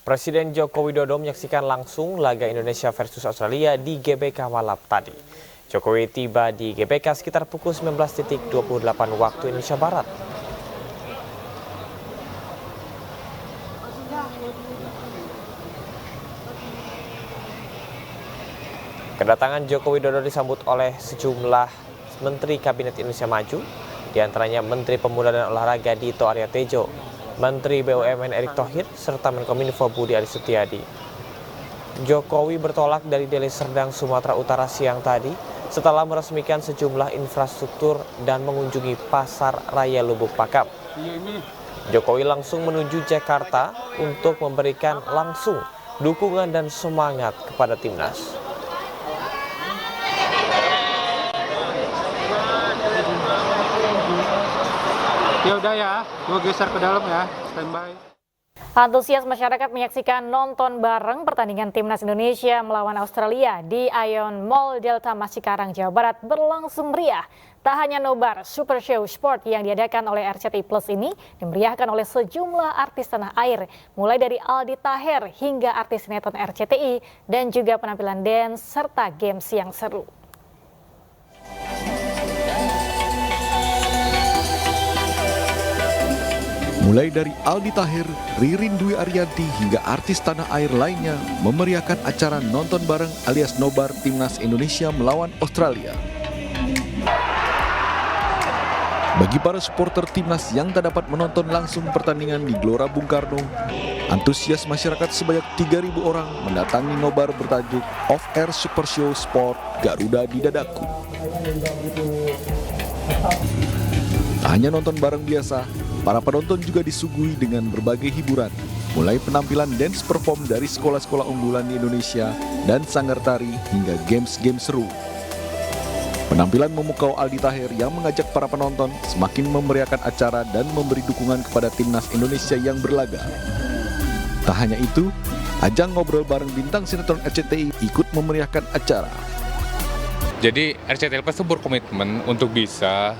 Presiden Joko Widodo menyaksikan langsung laga Indonesia versus Australia di GBK malam tadi. Jokowi tiba di GBK sekitar pukul 19.28 waktu Indonesia Barat. Kedatangan Joko Widodo disambut oleh sejumlah Menteri Kabinet Indonesia Maju, diantaranya Menteri Pemuda dan Olahraga Dito Arya Tejo, Menteri BUMN Erick Thohir, serta Menkominfo Budi Aris Setiadi. Jokowi bertolak dari Deli Serdang, Sumatera Utara siang tadi setelah meresmikan sejumlah infrastruktur dan mengunjungi Pasar Raya Lubuk Pakam. Jokowi langsung menuju Jakarta untuk memberikan langsung dukungan dan semangat kepada timnas. Ya udah ya, gue geser ke dalam ya, standby. Antusias masyarakat menyaksikan nonton bareng pertandingan Timnas Indonesia melawan Australia di Ion Mall Delta Mas Cikarang, Jawa Barat berlangsung meriah. Tak hanya nobar, Super Show Sport yang diadakan oleh RCTI Plus ini dimeriahkan oleh sejumlah artis tanah air, mulai dari Aldi Taher hingga artis sinetron RCTI dan juga penampilan dance serta games yang seru. Mulai dari Aldi Taher, Ririn Dwi Ariyanti hingga artis tanah air lainnya memeriahkan acara nonton bareng alias nobar Timnas Indonesia melawan Australia. Bagi para supporter Timnas yang tak dapat menonton langsung pertandingan di Gelora Bung Karno, antusias masyarakat sebanyak 3.000 orang mendatangi nobar bertajuk Off Air Super Show Sport Garuda di Dadaku. Tak hanya nonton bareng biasa, para penonton juga disuguhi dengan berbagai hiburan, mulai penampilan dance perform dari sekolah-sekolah unggulan di Indonesia dan sanggar tari hingga games-games seru. Penampilan memukau Aldi Taher yang mengajak para penonton semakin memeriahkan acara dan memberi dukungan kepada Timnas Indonesia yang berlaga. Tak hanya itu, ajang ngobrol bareng bintang sinetron RCTI ikut memeriahkan acara. Jadi RCTI Plus itu berkomitmen untuk bisa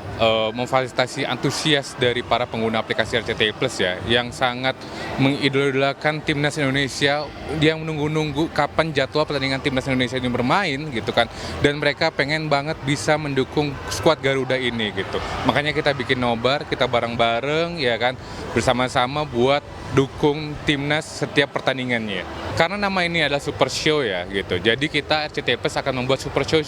memfasilitasi antusias dari para pengguna aplikasi RCTI Plus ya, yang sangat mengidolakan Timnas Indonesia, yang menunggu-nunggu kapan jadwal pertandingan Timnas Indonesia ini bermain gitu kan, dan mereka pengen banget bisa mendukung skuad Garuda ini gitu. Makanya kita bikin nobar, kita bareng-bareng ya kan, bersama-sama buat dukung Timnas setiap pertandingannya. Karena nama ini adalah Super Show ya gitu. Jadi kita RCTI Plus akan membuat Super Show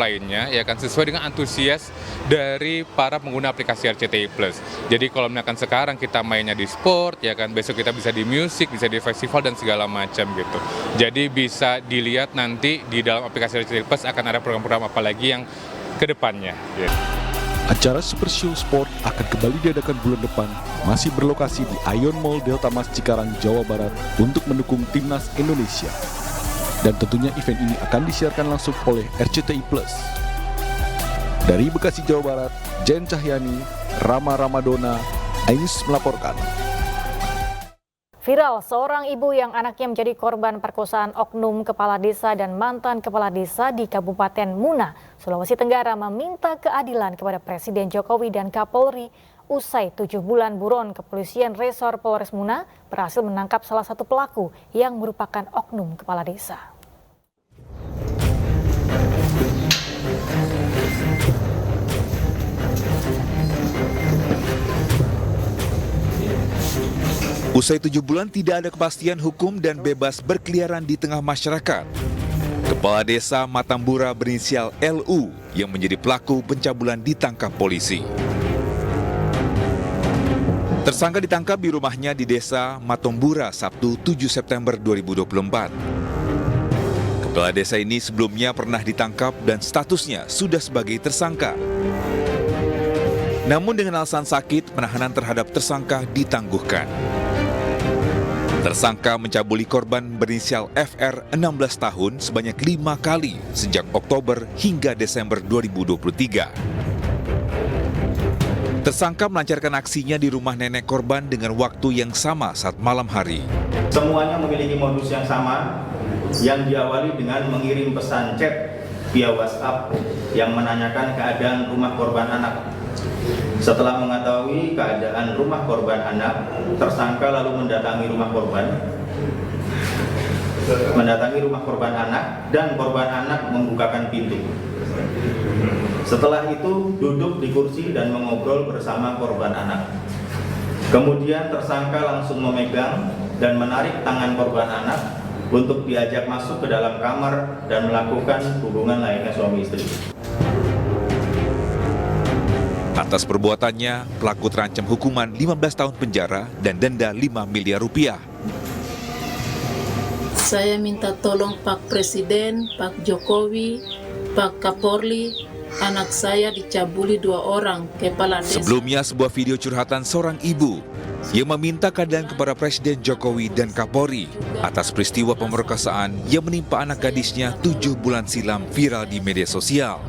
lainnya ya kan, sesuai dengan antusias dari para pengguna aplikasi RCTI Plus. Jadi kalau misalkan sekarang kita mainnya di sport ya kan, besok kita bisa di musik, bisa di festival dan segala macam gitu. Jadi bisa dilihat nanti di dalam aplikasi RCTI Plus akan ada program-program apa lagi yang kedepannya gitu. Acara Super Show Sport akan kembali diadakan bulan depan, masih berlokasi di Ion Mall Delta Mas Cikarang, Jawa Barat untuk mendukung Timnas Indonesia. Dan tentunya event ini akan disiarkan langsung oleh RCTI Plus. Dari Bekasi, Jawa Barat, Jen Cahyani, Rama Ramadona, Ainus melaporkan. Viral, seorang ibu yang anaknya menjadi korban perkosaan oknum kepala desa dan mantan kepala desa di Kabupaten Muna, Sulawesi Tenggara meminta keadilan kepada Presiden Jokowi dan Kapolri. Usai 7 bulan buron, kepolisian Resor Polres Muna berhasil menangkap salah satu pelaku yang merupakan oknum kepala desa. Usai 7 bulan tidak ada kepastian hukum dan bebas berkeliaran di tengah masyarakat. Kepala Desa Matambura berinisial LU yang menjadi pelaku pencabulan ditangkap polisi. Tersangka ditangkap di rumahnya di Desa Matambura Sabtu 7 September 2024. Kepala desa ini sebelumnya pernah ditangkap dan statusnya sudah sebagai tersangka. Namun dengan alasan sakit, penahanan terhadap tersangka ditangguhkan. Tersangka mencabuli korban berinisial FR 16 tahun sebanyak 5 kali sejak Oktober hingga Desember 2023. Tersangka melancarkan aksinya di rumah nenek korban dengan waktu yang sama saat malam hari. Semuanya memiliki modus yang sama, yang diawali dengan mengirim pesan chat via WhatsApp yang menanyakan keadaan rumah korban anak. Setelah mengetahui keadaan rumah korban anak, tersangka lalu mendatangi rumah korban mendatangi rumah korban anak dan korban anak membukakan pintu. Setelah itu duduk di kursi dan mengobrol bersama korban anak. Kemudian tersangka langsung memegang dan menarik tangan korban anak untuk diajak masuk ke dalam kamar dan melakukan hubungan lainnya suami istri. Atas perbuatannya, pelaku terancam hukuman 15 tahun penjara dan denda 5 miliar rupiah. Saya minta tolong Pak Presiden, Pak Jokowi, Pak Kapolri, anak saya dicabuli 2 orang kepala desa. Sebelumnya, sebuah video curhatan seorang ibu yang meminta keadilan kepada Presiden Jokowi dan Kapolri atas peristiwa pemerkosaan yang menimpa anak gadisnya 7 bulan silam viral di media sosial.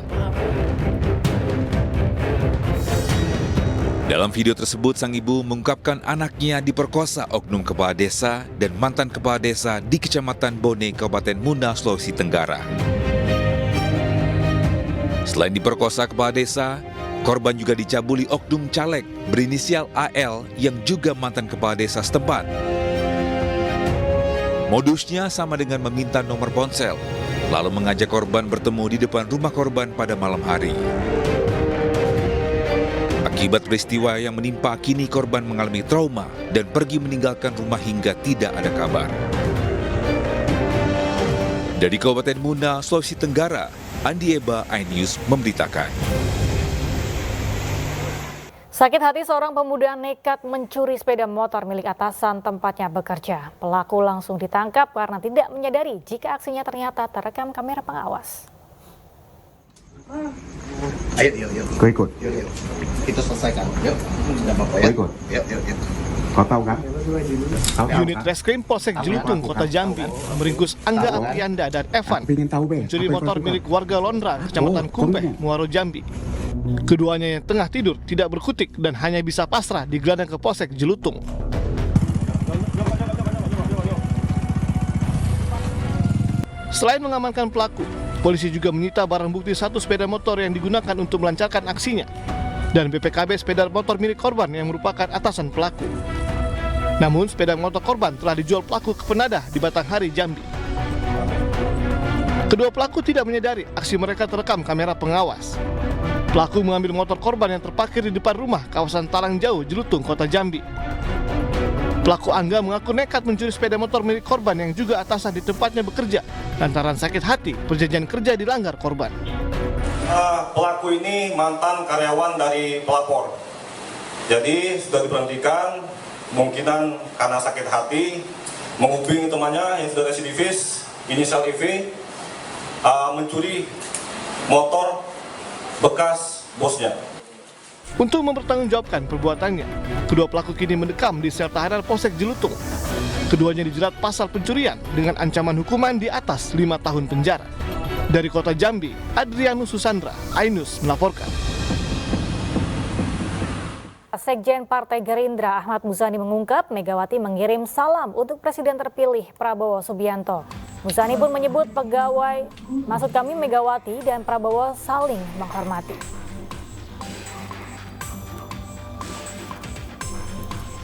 Dalam video tersebut, sang ibu mengungkapkan anaknya diperkosa oknum kepala desa dan mantan kepala desa di Kecamatan Bone, Kabupaten Muna, Sulawesi Tenggara. Selain diperkosa kepala desa, korban juga dicabuli oknum caleg berinisial AL yang juga mantan kepala desa setempat. Modusnya sama dengan meminta nomor ponsel, lalu mengajak korban bertemu di depan rumah korban pada malam hari. Akibat peristiwa yang menimpa, kini korban mengalami trauma dan pergi meninggalkan rumah hingga tidak ada kabar. Dari Kabupaten Muna, Sulawesi Tenggara, Andi Eba, iNews memberitakan. Sakit hati seorang pemuda nekat mencuri sepeda motor milik atasan tempatnya bekerja. Pelaku langsung ditangkap karena tidak menyadari jika aksinya ternyata terekam kamera pengawas. Ayo. Kau ikut? Yuk. Kita selesaikan. Yuk. Tidak apa-apa ya. Kau ikut? Yuk. Kau tahu kan? Unit Reskrim Polsek Jelutong, Kota Jambi, meringkus Angga Aprianda dan Evan, mencuri motor milik warga Londra, Kecamatan Kumpeh, Muaro Jambi. Keduanya yang tengah tidur tidak berkutik dan hanya bisa pasrah digelandang ke Polsek Jelutong. Selain mengamankan pelaku, polisi juga menyita barang bukti 1 sepeda motor yang digunakan untuk melancarkan aksinya dan BPKB sepeda motor milik korban yang merupakan atasan pelaku. Namun sepeda motor korban telah dijual pelaku ke penadah di Batanghari, Jambi. Kedua pelaku tidak menyadari aksi mereka terekam kamera pengawas. Pelaku mengambil motor korban yang terparkir di depan rumah kawasan Talang Jauh, Jelutong, Kota Jambi. Pelaku Angga mengaku nekat mencuri sepeda motor milik korban yang juga atasan di tempatnya bekerja lantaran sakit hati perjanjian kerja dilanggar korban. Pelaku ini mantan karyawan dari pelapor, jadi sudah diberhentikan. Kemungkinan karena sakit hati menghubungi temannya yang sudah residivis inisial IV, mencuri motor bekas bosnya. Untuk mempertanggungjawabkan perbuatannya, kedua pelaku kini mendekam di sel tahanan Polsek Jelutong. Keduanya dijerat pasal pencurian dengan ancaman hukuman di atas 5 tahun penjara. Dari Kota Jambi, Adrianus Susandra, iNews melaporkan. Sekjen Partai Gerindra Ahmad Muzani mengungkap Megawati mengirim salam untuk Presiden terpilih Prabowo Subianto. Muzani pun menyebut maksud kami Megawati dan Prabowo saling menghormati.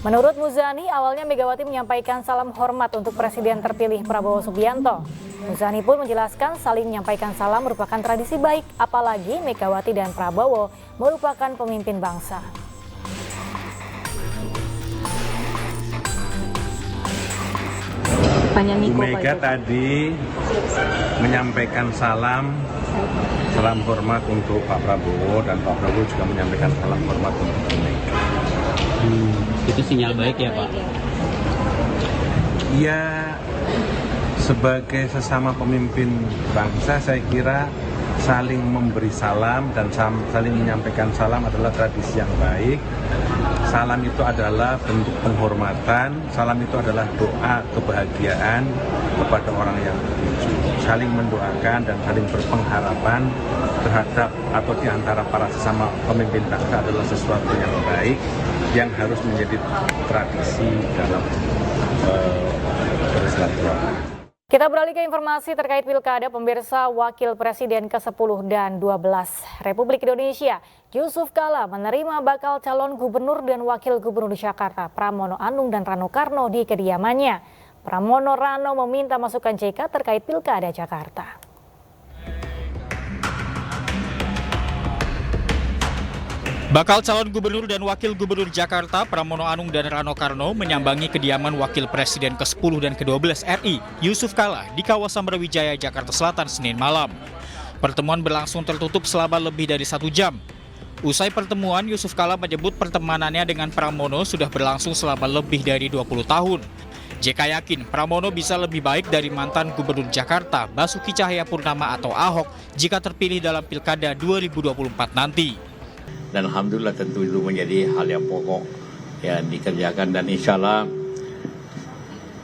Menurut Muzani, awalnya Megawati menyampaikan salam hormat untuk Presiden terpilih Prabowo Subianto. Muzani pun menjelaskan saling menyampaikan salam merupakan tradisi baik, apalagi Megawati dan Prabowo merupakan pemimpin bangsa. Bu Mega tadi menyampaikan salam hormat untuk Pak Prabowo dan Pak Prabowo juga menyampaikan salam hormat untuk Bu Mega. Itu sinyal baik ya Pak? Ya, sebagai sesama pemimpin bangsa saya kira saling memberi salam dan saling menyampaikan salam adalah tradisi yang baik. Salam itu adalah bentuk penghormatan, salam itu adalah doa kebahagiaan kepada orang yang menuju. Saling mendoakan dan saling berpengharapan terhadap atau di antara para sesama pemimpin bangsa adalah sesuatu yang baik yang harus menjadi tradisi dalam bersilaturahmi. Kita beralih ke informasi terkait pilkada. Pemirsa, Wakil Presiden ke-10 dan 12 Republik Indonesia, Yusuf Kala menerima bakal calon gubernur dan wakil gubernur Jakarta, Pramono Anung dan Rano Karno di kediamannya. Pramono Rano meminta masukan JK terkait Pilkada Jakarta. Bakal calon gubernur dan wakil gubernur Jakarta Pramono Anung dan Rano Karno menyambangi kediaman Wakil Presiden ke-10 dan ke-12 RI, Yusuf Kala, di kawasan Brawijaya, Jakarta Selatan, Senin malam. Pertemuan berlangsung tertutup selama lebih dari 1 jam. Usai pertemuan, Yusuf Kala menyebut pertemanannya dengan Pramono sudah berlangsung selama lebih dari 20 tahun. JK yakin Pramono bisa lebih baik dari mantan Gubernur Jakarta, Basuki Cahayapurnama atau Ahok, jika terpilih dalam Pilkada 2024 nanti. Dan alhamdulillah tentu itu menjadi hal yang pokok yang dikerjakan, dan insya Allah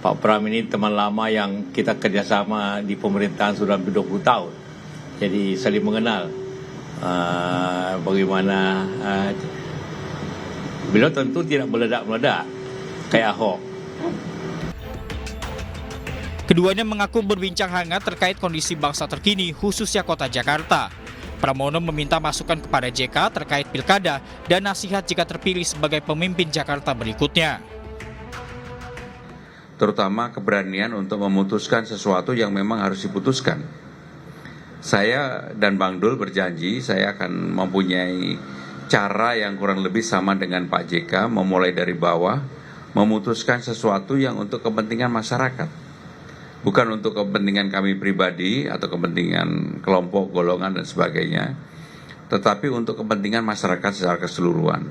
Pak Pram ini teman lama yang kita kerjasama di pemerintahan sudah 20 tahun, jadi saling mengenal bagaimana beliau tentu tidak meledak-meledak kayak Ahok. Keduanya mengaku berbincang hangat terkait kondisi bangsa terkini khususnya kota Jakarta. Pramono meminta masukan kepada JK terkait pilkada dan nasihat jika terpilih sebagai pemimpin Jakarta berikutnya. Terutama keberanian untuk memutuskan sesuatu yang memang harus diputuskan. Saya dan Bang Dul berjanji saya akan mempunyai cara yang kurang lebih sama dengan Pak JK, memulai dari bawah, memutuskan sesuatu yang untuk kepentingan masyarakat. Bukan untuk kepentingan kami pribadi atau kepentingan kelompok, golongan, dan sebagainya, tetapi untuk kepentingan masyarakat secara keseluruhan.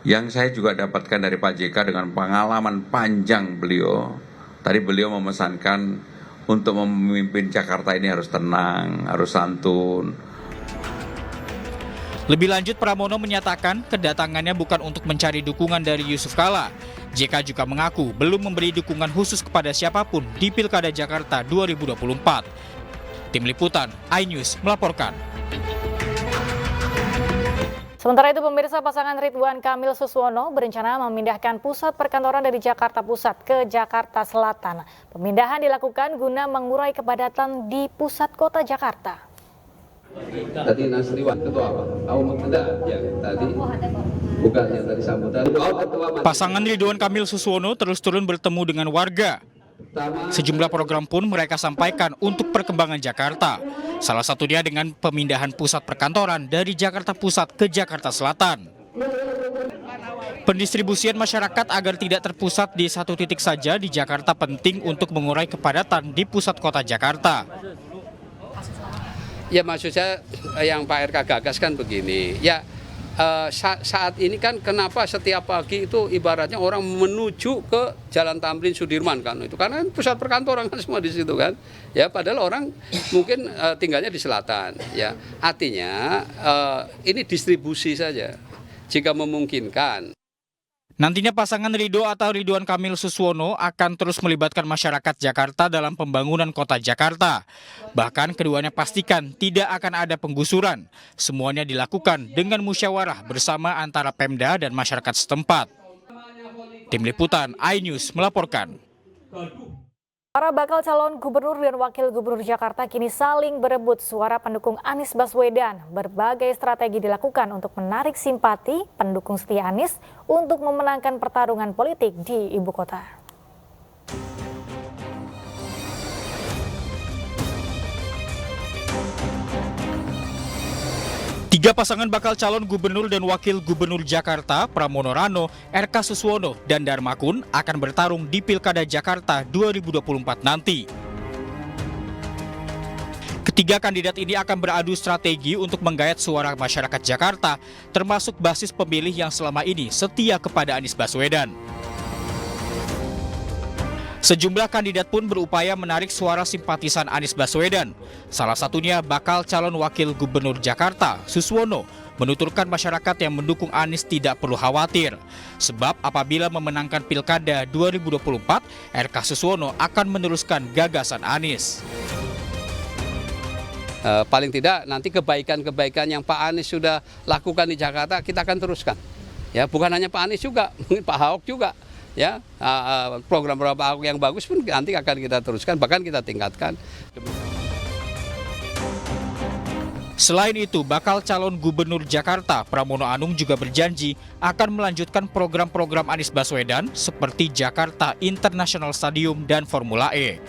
Yang saya juga dapatkan dari Pak JK dengan pengalaman panjang beliau, tadi beliau memesankan untuk memimpin Jakarta ini harus tenang, harus santun. Lebih lanjut, Pramono menyatakan kedatangannya bukan untuk mencari dukungan dari Yusuf Kala. JK juga mengaku belum memberi dukungan khusus kepada siapapun di Pilkada Jakarta 2024. Tim Liputan, iNews melaporkan. Sementara itu, pemirsa, pasangan Ridwan Kamil Suswono berencana memindahkan pusat perkantoran dari Jakarta Pusat ke Jakarta Selatan. Pemindahan dilakukan guna mengurai kepadatan di pusat kota Jakarta. Tadi Nasriwan ketua apa? Tidak, ya tadi bukan yang tadi sambutan. Pasangan Ridwan Kamil Suswono terus turun bertemu dengan warga. Sejumlah program pun mereka sampaikan untuk perkembangan Jakarta. Salah satunya dengan pemindahan pusat perkantoran dari Jakarta Pusat ke Jakarta Selatan. Pendistribusian masyarakat agar tidak terpusat di satu titik saja di Jakarta penting untuk mengurai kepadatan di pusat kota Jakarta. Ya, maksud saya yang Pak RK gagas kan begini, ya saat ini kan kenapa setiap pagi itu ibaratnya orang menuju ke Jalan Tamrin Sudirman kan, itu karena pusat perkantoran kan semua di situ kan, ya padahal orang mungkin tinggalnya di selatan, ya artinya ini distribusi saja jika memungkinkan. Nantinya pasangan Ridho atau Ridwan Kamil Suswono akan terus melibatkan masyarakat Jakarta dalam pembangunan kota Jakarta. Bahkan keduanya pastikan tidak akan ada penggusuran. Semuanya dilakukan dengan musyawarah bersama antara Pemda dan masyarakat setempat. Tim Liputan, iNews melaporkan. Para bakal calon gubernur dan wakil gubernur Jakarta kini saling berebut suara pendukung Anies Baswedan. Berbagai strategi dilakukan untuk menarik simpati pendukung setia Anies untuk memenangkan pertarungan politik di ibu kota. Tiga pasangan bakal calon gubernur dan wakil gubernur Jakarta, Pramono Rano, RK Suswono, dan Darmakun akan bertarung di Pilkada Jakarta 2024 nanti. Ketiga kandidat ini akan beradu strategi untuk menggayat suara masyarakat Jakarta, termasuk basis pemilih yang selama ini setia kepada Anies Baswedan. Sejumlah kandidat pun berupaya menarik suara simpatisan Anies Baswedan. Salah satunya bakal calon wakil gubernur Jakarta, Suswono, menuturkan masyarakat yang mendukung Anies tidak perlu khawatir. Sebab apabila memenangkan Pilkada 2024, RK Suswono akan meneruskan gagasan Anies. Paling tidak nanti kebaikan-kebaikan yang Pak Anies sudah lakukan di Jakarta kita akan teruskan. Ya, bukan hanya Pak Anies juga, mungkin Pak Ahok juga. Ya, program-program Ahok yang bagus pun nanti akan kita teruskan, bahkan kita tingkatkan. Selain itu, bakal calon gubernur Jakarta Pramono Anung juga berjanji akan melanjutkan program-program Anies Baswedan seperti Jakarta International Stadium dan Formula E.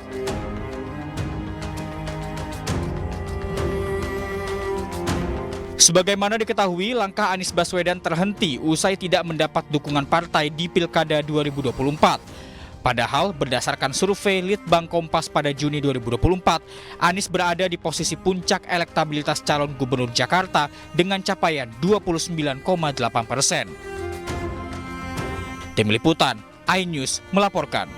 Sebagaimana diketahui, langkah Anies Baswedan terhenti usai tidak mendapat dukungan partai di Pilkada 2024. Padahal berdasarkan survei Litbang Kompas pada Juni 2024, Anies berada di posisi puncak elektabilitas calon gubernur Jakarta dengan capaian 29,8%. Tim Liputan, iNews melaporkan.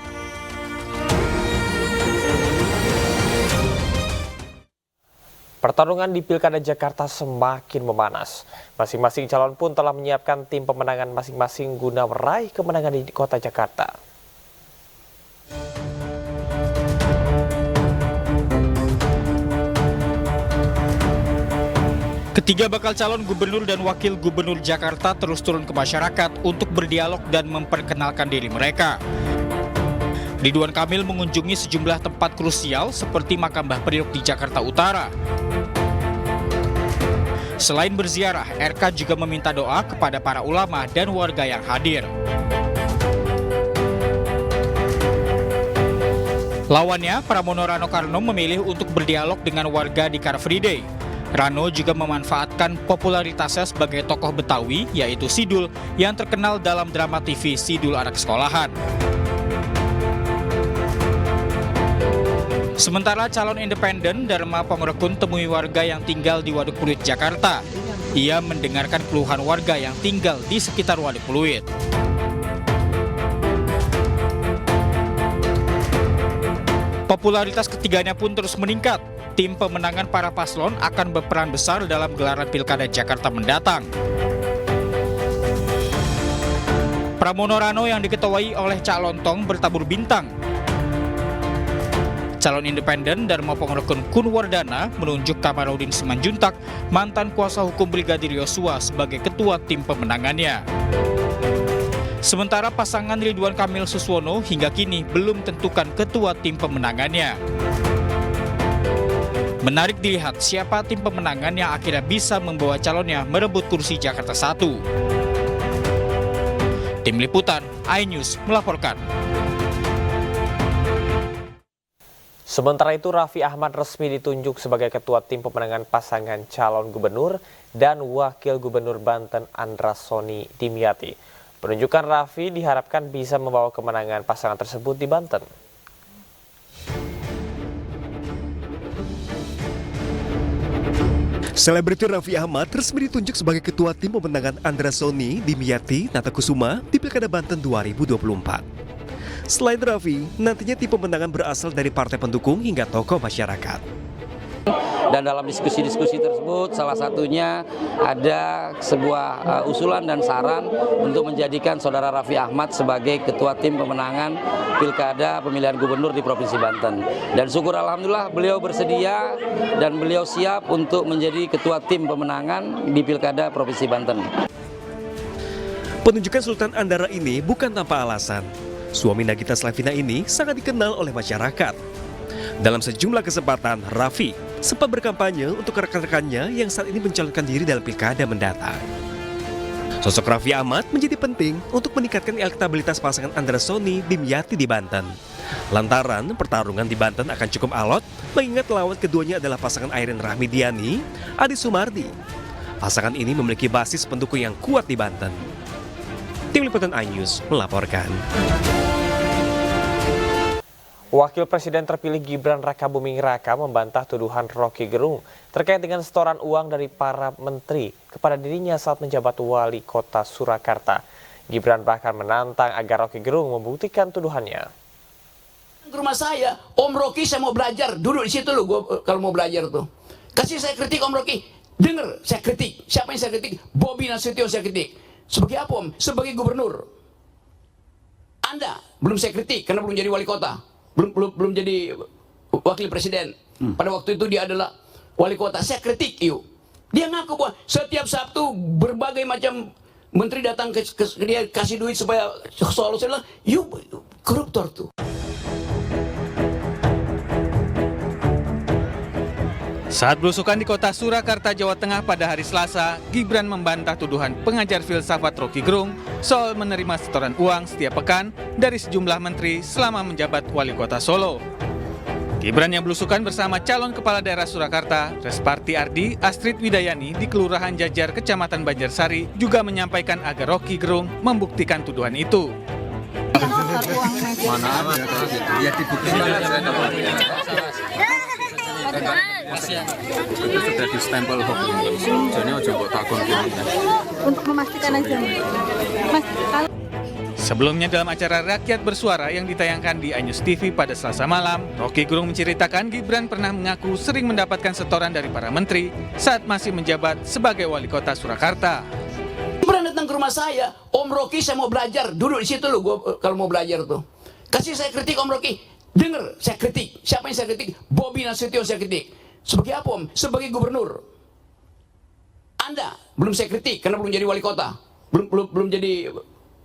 Pertarungan di Pilkada Jakarta semakin memanas. Masing-masing calon pun telah menyiapkan tim pemenangan masing-masing guna meraih kemenangan di kota Jakarta. Ketiga bakal calon gubernur dan wakil gubernur Jakarta terus turun ke masyarakat untuk berdialog dan memperkenalkan diri mereka. Ridwan Kamil mengunjungi sejumlah tempat krusial seperti makam Mbah Priok di Jakarta Utara. Selain berziarah, RK juga meminta doa kepada para ulama dan warga yang hadir. Lawannya, Pramono Rano Karno memilih untuk berdialog dengan warga di Car Free Day. Rano juga memanfaatkan popularitasnya sebagai tokoh Betawi, yaitu Sidul, yang terkenal dalam drama TV Sidul Anak Sekolahan. Sementara calon independen Dharma Pangrekun temui warga yang tinggal di Waduk Pluit, Jakarta. Ia mendengarkan keluhan warga yang tinggal di sekitar Waduk Pluit. Popularitas ketiganya pun terus meningkat. Tim pemenangan para paslon akan berperan besar dalam gelaran Pilkada Jakarta mendatang. Pramono Rano yang diketuai oleh Cak Lontong bertabur bintang. Calon independen Dharma Pangrekun Kunwardana menunjuk Kamarudin Simanjuntak, mantan kuasa hukum Brigadir Yosua, sebagai ketua tim pemenangannya. Sementara pasangan Ridwan Kamil Suswono hingga kini belum tentukan ketua tim pemenangannya. Menarik dilihat siapa tim pemenangan yang akhirnya bisa membawa calonnya merebut kursi Jakarta 1. Tim Liputan, iNews melaporkan. Sementara itu, Raffi Ahmad resmi ditunjuk sebagai ketua tim pemenangan pasangan calon gubernur dan wakil gubernur Banten Andras Soni Dimyati. Penunjukan Raffi diharapkan bisa membawa kemenangan pasangan tersebut di Banten. Selebriti Raffi Ahmad resmi ditunjuk sebagai ketua tim pemenangan Andras Soni Dimyati Natakusuma di Pilkada Banten 2024. Selain Raffi, nantinya tim pemenangan berasal dari partai pendukung hingga tokoh masyarakat. Dan dalam diskusi-diskusi tersebut salah satunya ada sebuah usulan dan saran untuk menjadikan saudara Raffi Ahmad sebagai ketua tim pemenangan Pilkada pemilihan gubernur di Provinsi Banten. Dan syukur alhamdulillah beliau bersedia dan beliau siap untuk menjadi ketua tim pemenangan di Pilkada Provinsi Banten. Penunjukan Sultan Andara ini bukan tanpa alasan. Suami Nagita Slavina ini sangat dikenal oleh masyarakat. Dalam sejumlah kesempatan, Raffi sempat berkampanye untuk rekan-rekannya yang saat ini mencalonkan diri dalam pilkada mendatang. Sosok Raffi Ahmad menjadi penting untuk meningkatkan elektabilitas pasangan Andras Soni Dimyati di Banten. Lantaran pertarungan di Banten akan cukup alot, mengingat lawan keduanya adalah pasangan Airin Rahmidiani, Adi Sumardi. Pasangan ini memiliki basis pendukung yang kuat di Banten. Tim Liputan iNews melaporkan. Wakil Presiden terpilih Gibran Rakabuming Raka membantah tuduhan Rocky Gerung terkait dengan setoran uang dari para menteri kepada dirinya saat menjabat wali kota Surakarta. Gibran bahkan menantang agar Rocky Gerung membuktikan tuduhannya. Ke rumah saya, Om Rocky saya mau belajar, duduk di situ loh gua kalau mau belajar tuh. Kasih saya kritik Om Rocky, dengar saya kritik. Siapa yang saya kritik? Bobi Nasution saya kritik. Sebagai apa Om? Sebagai gubernur. Anda belum saya kritik karena belum jadi wali kota. Belum jadi wakil presiden. Pada waktu itu dia adalah wali kota. Saya kritik yuk. Dia ngaku bahwa setiap Sabtu berbagai macam menteri datang ke dia kasih duit supaya soal saya bilang, yuk koruptor tuh. Saat belusukan di kota Surakarta, Jawa Tengah pada hari Selasa, Gibran membantah tuduhan pengajar filsafat Rocky Gerung soal menerima setoran uang setiap pekan dari sejumlah menteri selama menjabat wali kota Solo. Gibran yang belusukan bersama calon kepala daerah Surakarta, Resparti Ardi, Astrid Widayani di Kelurahan Jajar, Kecamatan Banjarsari juga menyampaikan agar Rocky Gerung membuktikan tuduhan itu. Ya dibuktikan itu sudah distempel hukum. Jadi ojo mbok takon untuk memastikan aja, Mas. Sebelumnya dalam acara Rakyat Bersuara yang ditayangkan di iNews TV pada Selasa malam, Rocky Gerung menceritakan Gibran pernah mengaku sering mendapatkan setoran dari para menteri saat masih menjabat sebagai wali kota Surakarta. Gibran datang ke rumah saya, Om Rocky saya mau belajar, duduk di situ loh gua kalau mau belajar tuh. Kasih saya kritik Om Rocky, dengar saya kritik. Siapa yang saya kritik? Bobi Nasution saya kritik. Sebagai apa Om? Sebagai gubernur. Anda belum saya kritik karena belum jadi wali kota, belum jadi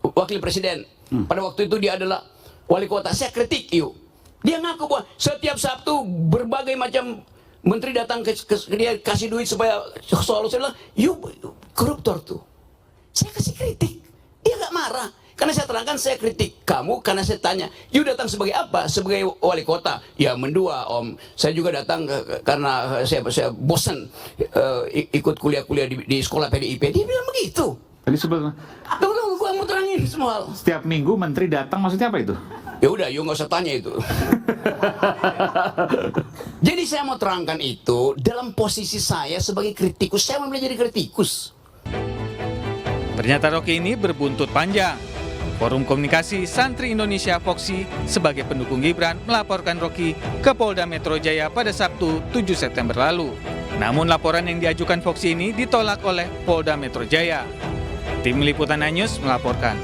wakil presiden. Pada waktu itu dia adalah wali kota. Saya kritik yuk. Dia ngaku bahwa setiap Sabtu berbagai macam menteri datang ke dia kasih duit supaya soal saya bilang, yuk koruptor tuh. Saya kasih kritik. Dia nggak marah. Karena saya terangkan saya kritik kamu karena saya tanya, you datang sebagai apa? Sebagai wali kota? Ya mendua Om. Saya juga datang karena saya bosan ikut kuliah-kuliah di sekolah PDIP. Dia bilang begitu. Tadi sebelumnya. Tunggu, gua mau terangin semua hal. Setiap minggu menteri datang maksudnya apa itu? Ya udah, you nggak usah tanya itu. Jadi saya mau terangkan itu dalam posisi saya sebagai kritikus. Saya mau jadi kritikus. Pernyataan Rocky ini berbuntut panjang. Forum Komunikasi Santri Indonesia Foksi sebagai pendukung Gibran melaporkan Rocky ke Polda Metro Jaya pada Sabtu 7 September lalu. Namun laporan yang diajukan Foksi ini ditolak oleh Polda Metro Jaya. Tim Liputan iNews melaporkan.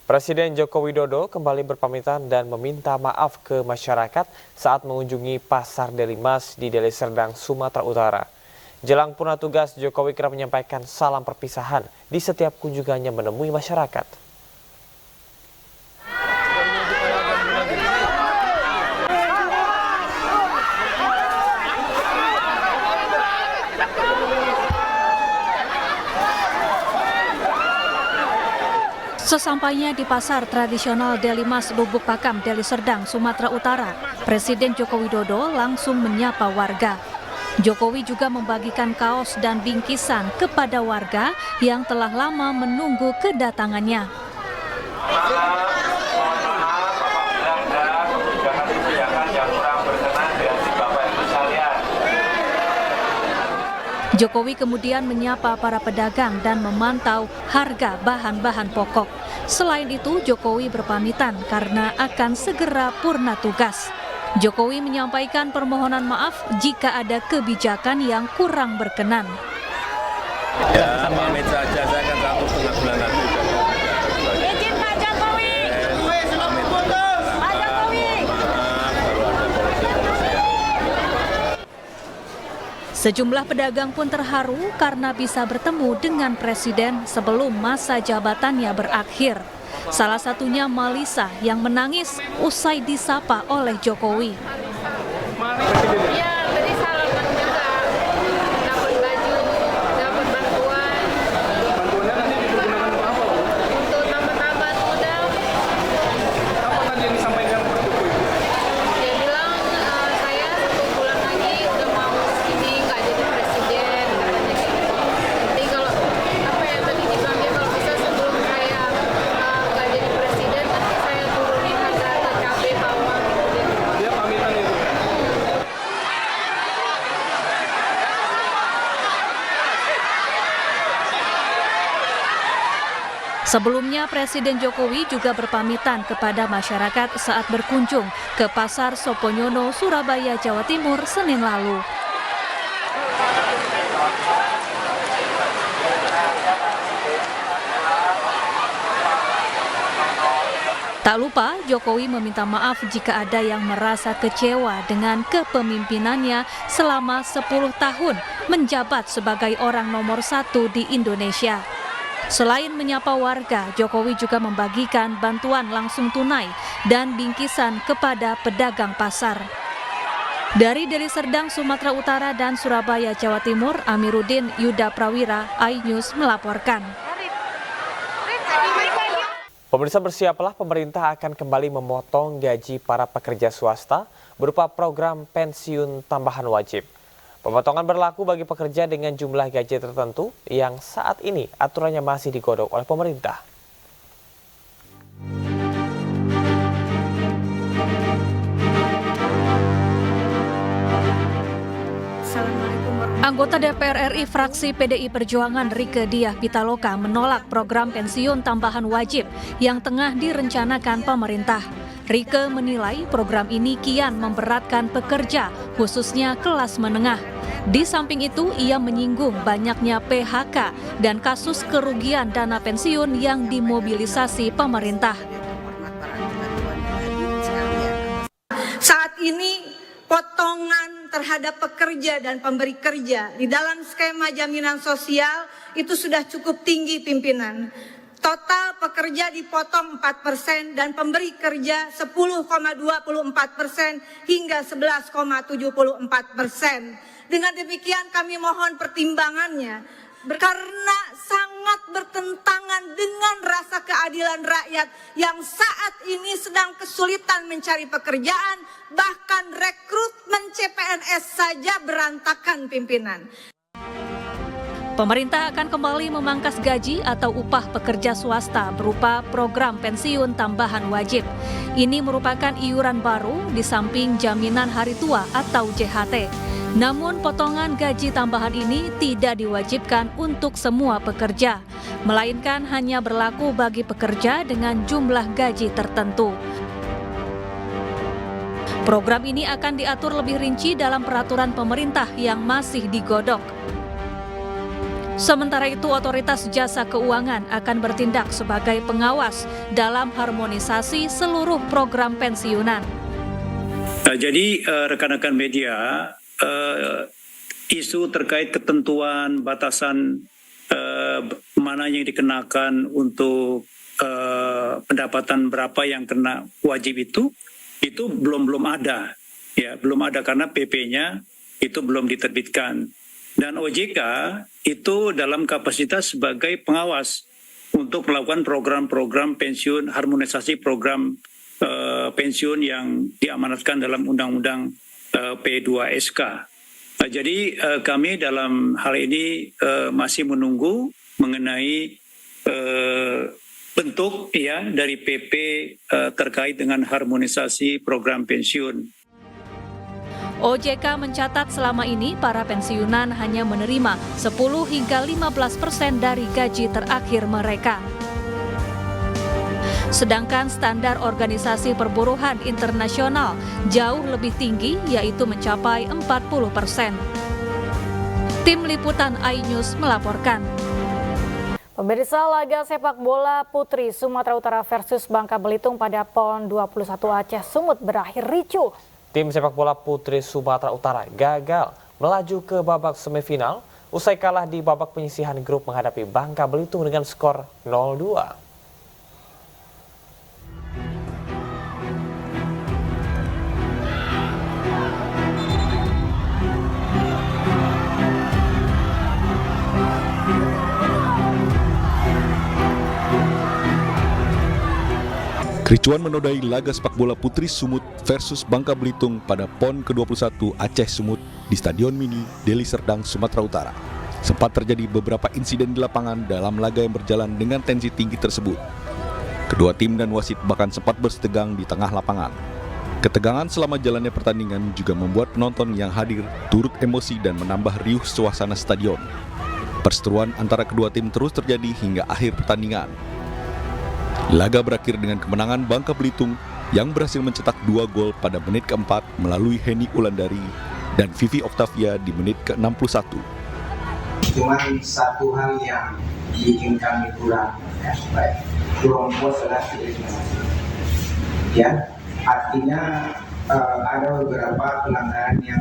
Presiden Joko Widodo kembali berpamitan dan meminta maaf ke masyarakat saat mengunjungi Pasar Deli Mas di Deli Serdang, Sumatera Utara. Jelang purna tugas, Jokowi kerap menyampaikan salam perpisahan di setiap kunjungannya menemui masyarakat. Sesampainya di pasar tradisional Deli Mas Lubuk Pakam, Deli Serdang, Sumatera Utara, Presiden Joko Widodo langsung menyapa warga. Jokowi juga membagikan kaos dan bingkisan kepada warga yang telah lama menunggu kedatangannya. Jokowi kemudian menyapa para pedagang dan memantau harga bahan-bahan pokok. Selain itu, Jokowi berpamitan karena akan segera purna tugas. Jokowi menyampaikan permohonan maaf jika ada kebijakan yang kurang berkenan. Ya, pamit saja, saya akan 1,5 bulan lagi. Izin Pak Jokowi. Pak Jokowi. Sejumlah pedagang pun terharu karena bisa bertemu dengan Presiden sebelum masa jabatannya berakhir. Salah satunya Malisa yang menangis usai disapa oleh Jokowi. Iya, tadi salaman juga. Dapat baju, dapat bantuan. Bantuannya nanti digunakan untuk apa? Untuk tambah-tambah modal. Apa tadi yang disampaikan Pak Jokowi? Dia bilang saya 1 bulan lagi udah mau ini nggak jadi presiden katanya gitu. Nanti kalau apa ya tadi dibilang kalau bisa sebelum saya nggak jadi presiden nanti saya turunin harga cabai bawang gitu. Dia pamitan itu. Sebelumnya, Presiden Jokowi juga berpamitan kepada masyarakat saat berkunjung ke Pasar Soponyono, Surabaya, Jawa Timur, Senin lalu. Tak lupa, Jokowi meminta maaf jika ada yang merasa kecewa dengan kepemimpinannya selama 10 tahun menjabat sebagai orang nomor 1 di Indonesia. Selain menyapa warga, Jokowi juga membagikan bantuan langsung tunai dan bingkisan kepada pedagang pasar. Dari Deli Serdang, Sumatera Utara dan Surabaya, Jawa Timur, Amiruddin Yuda Prawira, iNews melaporkan. Pemirsa, bersiaplah, pemerintah akan kembali memotong gaji para pekerja swasta berupa program pensiun tambahan wajib. Pemotongan berlaku bagi pekerja dengan jumlah gaji tertentu yang saat ini aturannya masih digodok oleh pemerintah. Anggota DPR RI fraksi PDI Perjuangan Rieke Diah Pitaloka menolak program pensiun tambahan wajib yang tengah direncanakan pemerintah. Rieke menilai program ini kian memberatkan pekerja, khususnya kelas menengah. Di samping itu, ia menyinggung banyaknya PHK dan kasus kerugian dana pensiun yang dimobilisasi pemerintah. Saat ini potongan terhadap pekerja dan pemberi kerja di dalam skema jaminan sosial itu sudah cukup tinggi, pimpinan. Total pekerja dipotong 4% dan pemberi kerja 10,24% hingga 11,74%. Dengan demikian kami mohon pertimbangannya, karena sangat bertentangan dengan rasa keadilan rakyat yang saat ini sedang kesulitan mencari pekerjaan, bahkan rekrutmen CPNS saja berantakan, pimpinan. Pemerintah akan kembali memangkas gaji atau upah pekerja swasta berupa program pensiun tambahan wajib. Ini merupakan iuran baru di samping jaminan hari tua atau JHT. Namun potongan gaji tambahan ini tidak diwajibkan untuk semua pekerja, melainkan hanya berlaku bagi pekerja dengan jumlah gaji tertentu. Program ini akan diatur lebih rinci dalam peraturan pemerintah yang masih digodok. Sementara itu, Otoritas Jasa Keuangan akan bertindak sebagai pengawas dalam harmonisasi seluruh program pensiunan. Jadi rekan-rekan media, isu terkait ketentuan batasan mana yang dikenakan untuk pendapatan berapa yang kena wajib itu belum ada, ya belum ada karena PP-nya itu belum diterbitkan. Dan OJK itu dalam kapasitas sebagai pengawas untuk melakukan program-program pensiun, harmonisasi program pensiun yang diamanatkan dalam Undang-Undang P2SK. Jadi kami dalam hal ini masih menunggu mengenai bentuk ya dari PP terkait dengan harmonisasi program pensiun. OJK mencatat selama ini para pensiunan hanya menerima 10 hingga 15% dari gaji terakhir mereka. Sedangkan standar Organisasi Perburuhan Internasional jauh lebih tinggi, yaitu mencapai 40%. Tim Liputan iNews melaporkan. Pemirsa, laga sepak bola putri Sumatera Utara versus Bangka Belitung pada PON 21 Aceh Sumut berakhir ricuh. Tim sepak bola putri Sumatera Utara gagal melaju ke babak semifinal usai kalah di babak penyisihan grup menghadapi Bangka Belitung dengan skor 0-2. Kericuan menodai laga sepak bola putri Sumut versus Bangka Belitung pada PON ke-21 Aceh Sumut di Stadion Mini Deli Serdang, Sumatera Utara. Sempat terjadi beberapa insiden di lapangan dalam laga yang berjalan dengan tensi tinggi tersebut. Kedua tim dan wasit bahkan sempat bersetegang di tengah lapangan. Ketegangan selama jalannya pertandingan juga membuat penonton yang hadir turut emosi dan menambah riuh suasana stadion. Perseteruan antara kedua tim terus terjadi hingga akhir pertandingan. Laga berakhir dengan kemenangan Bangka Belitung yang berhasil mencetak 2 gol pada menit keempat melalui Henny Ulandari dan Vivi Octavia di menit ke-61. Cuma satu hal yang bikin kami kurang puas adalah ya, artinya ada beberapa pelanggaran yang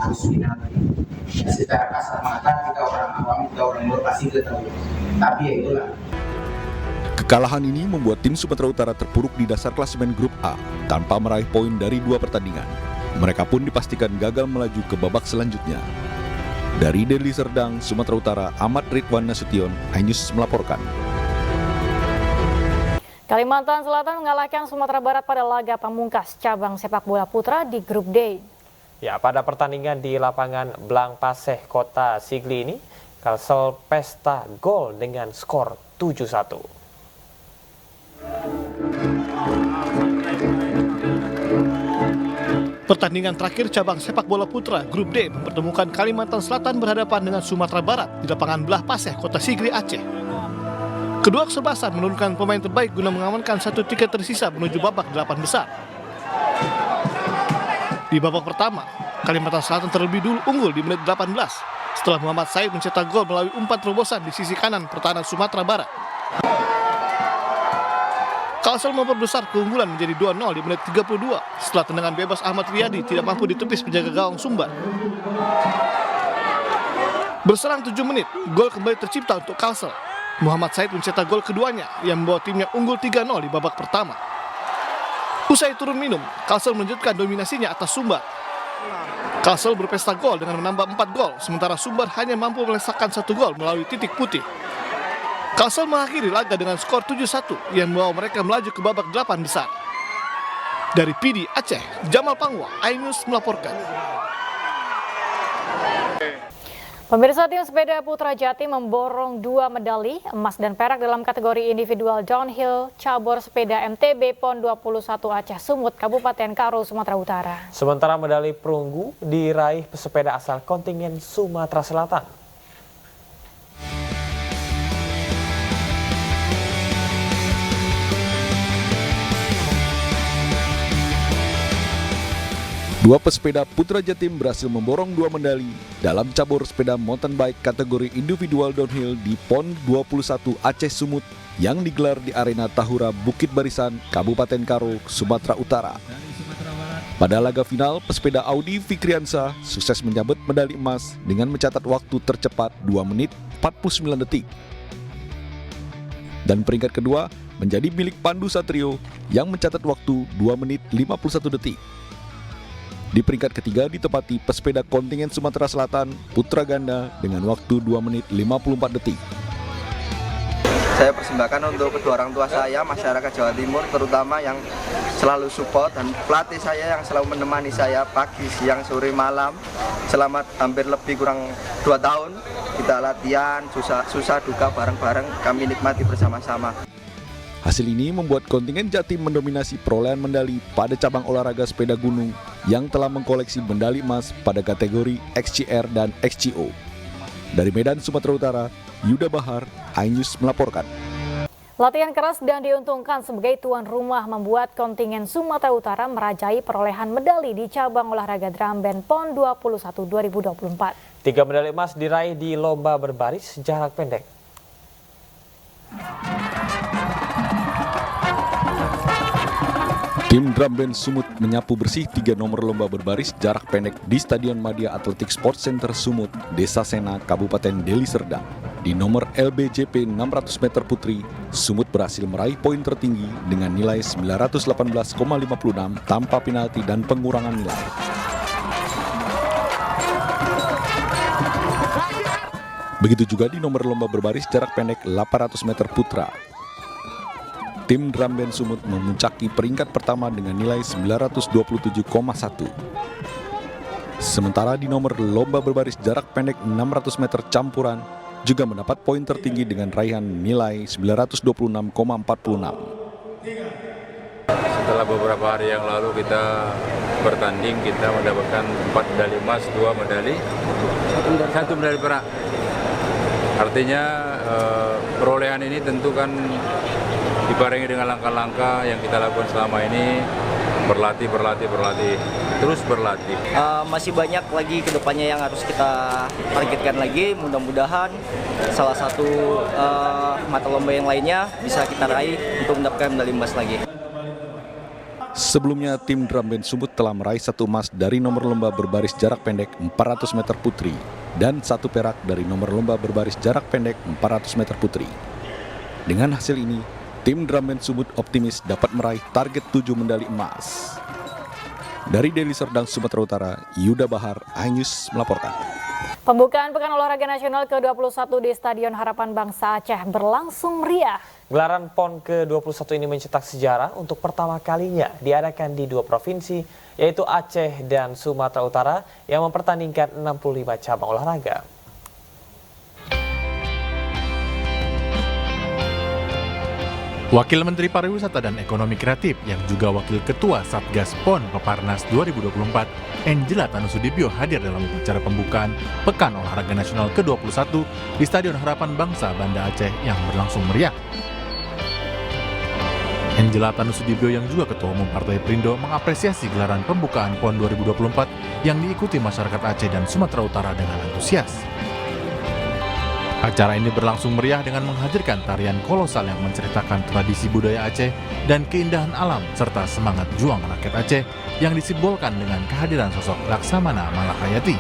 harus dinanti. Ya, secara kasar mata kita orang awam, kita orang luar pasti ketahui. Tapi ya itulah. Kekalahan ini membuat tim Sumatera Utara terpuruk di dasar klasemen grup A tanpa meraih poin dari 2 pertandingan. Mereka pun dipastikan gagal melaju ke babak selanjutnya. Dari Deli Serdang, Sumatera Utara, Ahmad Ridwan Nasution, iNews melaporkan. Kalimantan Selatan mengalahkan Sumatera Barat pada laga pamungkas cabang sepak bola putra di grup D. Ya, pada pertandingan di lapangan Blang Paseh, Kota Sigli ini, Kalsel pesta gol dengan skor 7-1. Pertandingan terakhir cabang sepak bola putra grup D mempertemukan Kalimantan Selatan berhadapan dengan Sumatera Barat di lapangan Blang Paseh, Kota Sigli, Aceh. Kedua kesebelasan menurunkan pemain terbaik guna mengamankan 1 tiket tersisa menuju babak 8 besar. Di babak pertama, Kalimantan Selatan terlebih dulu unggul di menit 18 setelah Muhammad Said mencetak gol melalui umpan terobosan di sisi kanan pertahanan Sumatera Barat. Kalsel memperbesar keunggulan menjadi 2-0 di menit 32 setelah tendangan bebas Ahmad Riyadi tidak mampu ditepis penjaga gawang Sumbar. Berselang 7 menit, gol kembali tercipta untuk Kalsel. Muhammad Said mencetak gol keduanya yang membawa timnya unggul 3-0 di babak pertama. Usai turun minum, Kalsel melanjutkan dominasinya atas Sumbar. Kalsel berpesta gol dengan menambah 4 gol, sementara Sumbar hanya mampu melesakkan 1 gol melalui titik putih. Kalsel mengakhiri laga dengan skor 7-1 yang membawa mereka melaju ke babak 8 besar. Dari PD Aceh, Jamal Pangwa, iNews melaporkan. Pemirsa, tim sepeda putra Jatim memborong 2 medali emas dan perak dalam kategori individual downhill cabur sepeda MTB PON 21 Aceh Sumut, Kabupaten Karo, Sumatera Utara. Sementara medali perunggu diraih pesepeda asal kontingen Sumatera Selatan. Dua pesepeda putra Jatim berhasil memborong 2 medali dalam cabur sepeda mountain bike kategori individual downhill di PON 21 Aceh Sumut yang digelar di Arena Tahura Bukit Barisan, Kabupaten Karo, Sumatera Utara. Pada laga final, pesepeda Audi Fikriansa sukses menyabet medali emas dengan mencatat waktu tercepat 2 menit 49 detik. Dan peringkat kedua menjadi milik Pandu Satrio yang mencatat waktu 2 menit 51 detik. Di peringkat ketiga ditempati pesepeda kontingen Sumatera Selatan putra ganda dengan waktu 2 menit 54 detik. Saya persembahkan untuk kedua orang tua saya, masyarakat Jawa Timur terutama yang selalu support, dan pelatih saya yang selalu menemani saya pagi, siang, sore, malam selama hampir lebih kurang 2 tahun. Kita latihan, susah duka bareng-bareng kami nikmati bersama-sama. Hasil ini membuat kontingen Jatim mendominasi perolehan medali pada cabang olahraga sepeda gunung yang telah mengkoleksi medali emas pada kategori XCR dan XCO. Dari Medan, Sumatera Utara, Yuda Bahar, iNews melaporkan. Latihan keras dan diuntungkan sebagai tuan rumah membuat kontingen Sumatera Utara merajai perolehan medali di cabang olahraga drum band PON 21 2024. 3 medali emas diraih di lomba berbaris jarak pendek. Tim drum band Sumut menyapu bersih 3 nomor lomba berbaris jarak pendek di Stadion Madia Athletic Sports Center Sumut, Desa Sena, Kabupaten Deli Serdang. Di nomor LBJP 600 meter putri, Sumut berhasil meraih poin tertinggi dengan nilai 918,56 tanpa penalti dan pengurangan nilai. Begitu juga di nomor lomba berbaris jarak pendek 800 meter putra. Tim drum band Sumut memuncaki peringkat pertama dengan nilai 927,1. Sementara di nomor lomba berbaris jarak pendek 600 meter campuran juga mendapat poin tertinggi dengan raihan nilai 926,46. Setelah beberapa hari yang lalu kita bertanding, kita mendapatkan 4 medali emas, 2 medali, 1 medali perak. Artinya perolehan ini tentu kan dibarengi dengan langkah-langkah yang kita lakukan selama ini, berlatih, terus berlatih. Masih banyak lagi kedepannya yang harus kita targetkan lagi. Mudah-mudahan salah satu mata lomba yang lainnya bisa kita raih untuk mendapatkan medali emas lagi. Sebelumnya, tim drum band Sumut telah meraih 1 emas dari nomor lomba berbaris jarak pendek 400 meter putri dan 1 perak dari nomor lomba berbaris jarak pendek 400 meter putri. Dengan hasil ini, tim Drummen Sumut optimis dapat meraih target 7 medali emas. Dari Deli Serdang, Sumatera Utara, Yuda Bahar, iNews melaporkan. Pembukaan Pekan Olahraga Nasional ke-21 di Stadion Harapan Bangsa Aceh berlangsung meriah. Gelaran PON ke-21 ini mencetak sejarah untuk pertama kalinya diadakan di 2 provinsi, yaitu Aceh dan Sumatera Utara yang mempertandingkan 65 cabang olahraga. Wakil Menteri Pariwisata dan Ekonomi Kreatif yang juga Wakil Ketua Satgas PON Peparnas 2024, Angela Tanusudibyo hadir dalam acara pembukaan Pekan Olahraga Nasional ke-21 di Stadion Harapan Bangsa Banda Aceh yang berlangsung meriah. Angela Tanusudibyo yang juga Ketua Umum Partai Perindo mengapresiasi gelaran pembukaan PON 2024 yang diikuti masyarakat Aceh dan Sumatera Utara dengan antusias. Acara ini berlangsung meriah dengan menghadirkan tarian kolosal yang menceritakan tradisi budaya Aceh dan keindahan alam serta semangat juang rakyat Aceh yang disimbolkan dengan kehadiran sosok Laksamana Malahayati.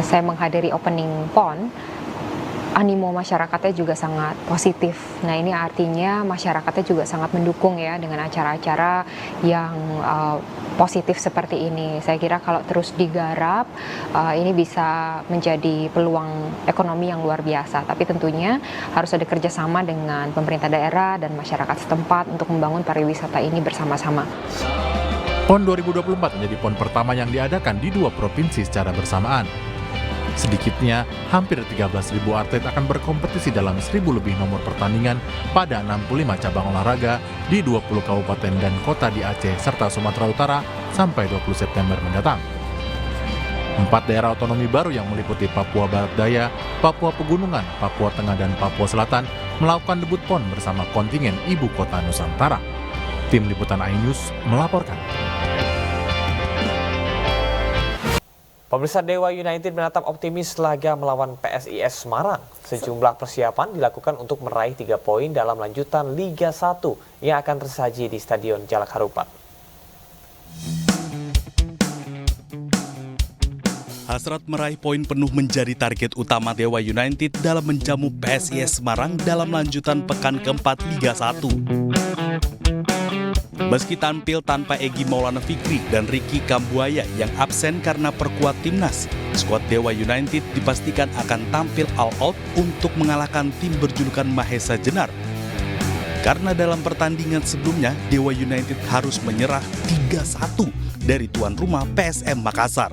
Saya menghadiri opening PON, animo masyarakatnya juga sangat positif. Nah, ini artinya masyarakatnya juga sangat mendukung ya dengan acara-acara yang positif seperti ini. Saya kira kalau terus digarap, ini bisa menjadi peluang ekonomi yang luar biasa. Tapi tentunya harus ada kerjasama dengan pemerintah daerah dan masyarakat setempat untuk membangun pariwisata ini bersama-sama. PON 2024 menjadi PON pertama yang diadakan di 2 provinsi secara bersamaan. Sedikitnya, hampir 13.000 atlet akan berkompetisi dalam 1.000 lebih nomor pertandingan pada 65 cabang olahraga di 20 kabupaten dan kota di Aceh serta Sumatera Utara sampai 20 September mendatang. 4 daerah otonomi baru yang meliputi Papua Barat Daya, Papua Pegunungan, Papua Tengah, dan Papua Selatan melakukan debut PON bersama kontingen Ibu Kota Nusantara. Tim Liputan iNews melaporkan. Pemirsa, Dewa United menatap optimis laga melawan PSIS Semarang. Sejumlah persiapan dilakukan untuk meraih 3 poin dalam lanjutan Liga 1 yang akan tersaji di Stadion Jalak Harupat. Hasrat meraih poin penuh menjadi target utama Dewa United dalam menjamu PSIS Semarang dalam lanjutan pekan keempat Liga 1. Meski tampil tanpa Egy Maulana Fikri dan Ricky Kambuaya yang absen karena perkuat timnas, skuad Dewa United dipastikan akan tampil all out untuk mengalahkan tim berjulukan Mahesa Jenar. Karena dalam pertandingan sebelumnya, Dewa United harus menyerah 3-1 dari tuan rumah PSM Makassar.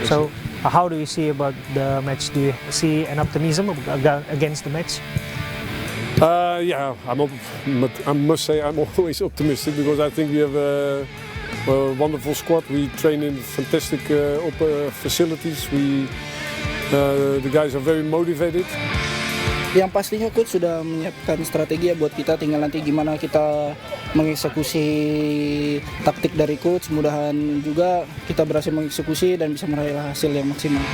So, how do you see about the match? Do you see an optimism against the match? Yeah, I must say I'm always optimistic because I think we have a wonderful squad. We train in fantastic facilities. The guys are very motivated. Yang pastinya coach sudah menyiapkan strategi ya buat kita, tinggal nanti gimana kita mengeksekusi taktik dari coach. Mudahan juga kita berhasil mengeksekusi dan bisa meraih hasil yang maksimal.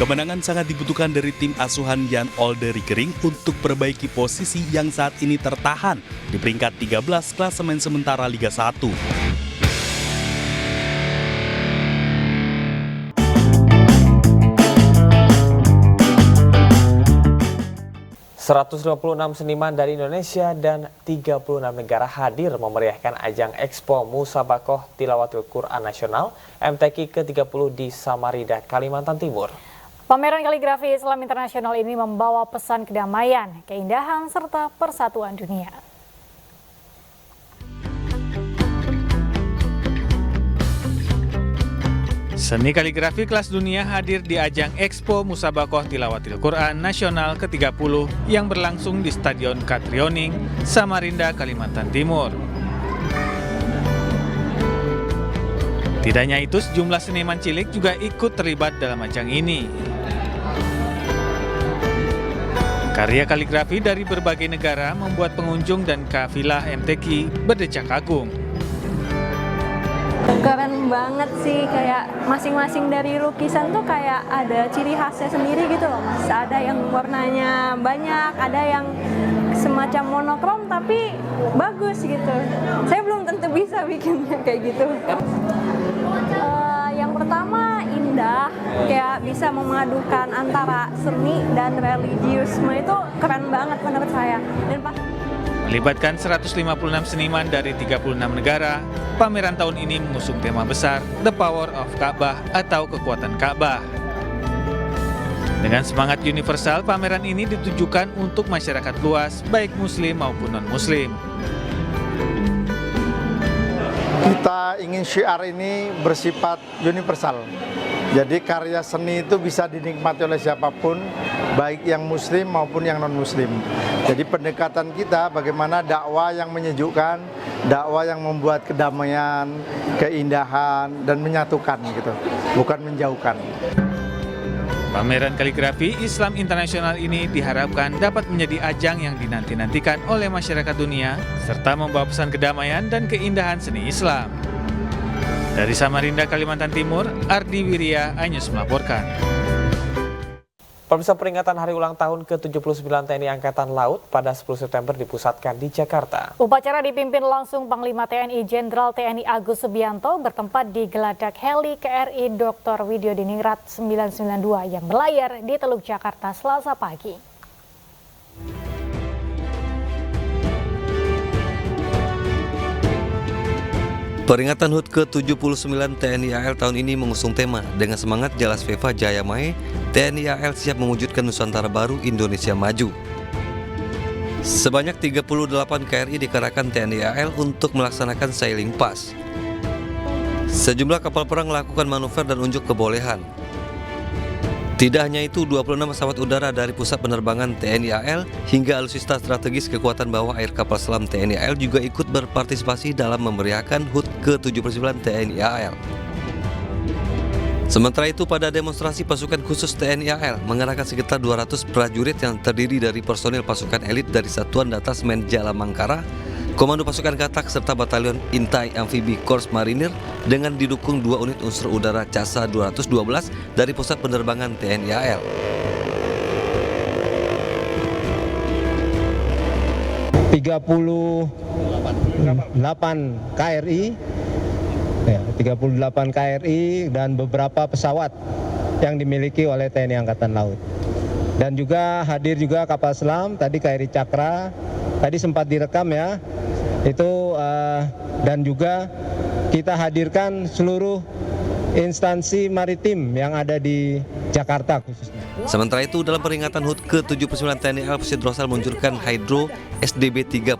Kemenangan sangat dibutuhkan dari tim asuhan Jan Olde Rikering untuk perbaiki posisi yang saat ini tertahan di peringkat 13 klasemen sementara Liga 1. 156 seniman dari Indonesia dan 36 negara hadir memeriahkan ajang Expo Musabakoh Tilawatil Quran Nasional MTQ ke-30 di Samarinda, Kalimantan Timur. Pameran kaligrafi Islam Internasional ini membawa pesan kedamaian, keindahan, serta persatuan dunia. Seni kaligrafi kelas dunia hadir di ajang Expo Musabakoh Tilawatil Quran Nasional ke-30 yang berlangsung di Stadion Katrioning, Samarinda, Kalimantan Timur. Tidak hanya itu, sejumlah seniman cilik juga ikut terlibat dalam ajang ini. Karya kaligrafi dari berbagai negara membuat pengunjung dan kafilah MTQ berdecak kagum. Keren banget sih, kayak masing-masing dari lukisan tuh kayak ada ciri khasnya sendiri gitu loh mas. Ada yang warnanya banyak, ada yang semacam monokrom tapi bagus gitu. Saya belum tentu bisa bikinnya kayak gitu. Yang pertama indah, kayak bisa memadukan antara seni dan religiusme, itu keren banget menurut saya. Dan Melibatkan 156 seniman dari 36 negara, pameran tahun ini mengusung tema besar The Power of Ka'bah atau kekuatan Ka'bah. Dengan semangat universal, pameran ini ditujukan untuk masyarakat luas, baik muslim maupun non-muslim. Kita ingin syiar ini bersifat universal. Jadi karya seni itu bisa dinikmati oleh siapapun, baik yang muslim maupun yang non-muslim. Jadi pendekatan kita bagaimana dakwah yang menyejukkan, dakwah yang membuat kedamaian, keindahan, dan menyatukan gitu, bukan menjauhkan. Pameran kaligrafi Islam Internasional ini diharapkan dapat menjadi ajang yang dinanti-nantikan oleh masyarakat dunia, serta membawa pesan kedamaian dan keindahan seni Islam. Dari Samarinda, Kalimantan Timur, Ardi Wirya, iNews melaporkan. Pemirsa, peringatan hari ulang tahun ke-79 TNI Angkatan Laut pada 10 September dipusatkan di Jakarta. Upacara dipimpin langsung Panglima TNI Jenderal TNI Agus Subianto bertempat di Geladak Heli KRI Dr. Widyodiningrat 992 yang berlayar di Teluk Jakarta Selasa pagi. Peringatan HUT ke-79 TNI AL tahun ini mengusung tema dengan semangat Jelas Veva Jaya Mae, TNI AL siap mewujudkan Nusantara baru Indonesia maju. Sebanyak 38 KRI dikerahkan TNI AL untuk melaksanakan sailing pass. Sejumlah kapal perang melakukan manuver dan unjuk kebolehan. Tidak hanya itu, 26 pesawat udara dari Pusat Penerbangan TNI AL hingga alutsista strategis kekuatan bawah air kapal selam TNI AL juga ikut berpartisipasi dalam memeriahkan HUT ke-79 TNI AL. Sementara itu, pada demonstrasi pasukan khusus TNI AL mengerahkan sekitar 200 prajurit yang terdiri dari personil pasukan elit dari Satuan Detasmen Jala Mangkara, Komando Pasukan Katak serta Batalion Intai Amfibi Korps Marinir dengan didukung 2 unit unsur udara CASA 212 dari Pusat Penerbangan TNI AL. Tiga puluh 38 KRI dan beberapa pesawat yang dimiliki oleh TNI Angkatan Laut. Dan juga hadir juga kapal selam, tadi KRI Cakra, tadi sempat direkam ya, itu dan juga kita hadirkan seluruh instansi maritim yang ada di Jakarta khususnya. Sementara itu, dalam peringatan HUT ke-79 TNI AL, Pesawat Rosal meluncurkan Hydro SDB 35.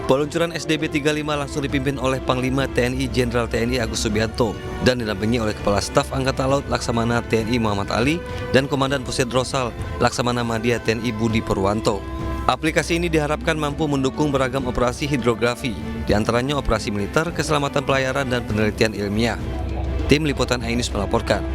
Peluncuran SDB 35 langsung dipimpin oleh Panglima TNI Jenderal TNI Agus Subianto dan didampingi oleh Kepala Staf Angkatan Laut Laksamana TNI Muhammad Ali dan Komandan Pusat Rosal Laksamana Madya TNI Budi Purwanto. Aplikasi ini diharapkan mampu mendukung beragam operasi hidrografi, diantaranya operasi militer, keselamatan pelayaran, dan penelitian ilmiah. Tim Liputan iNews melaporkan.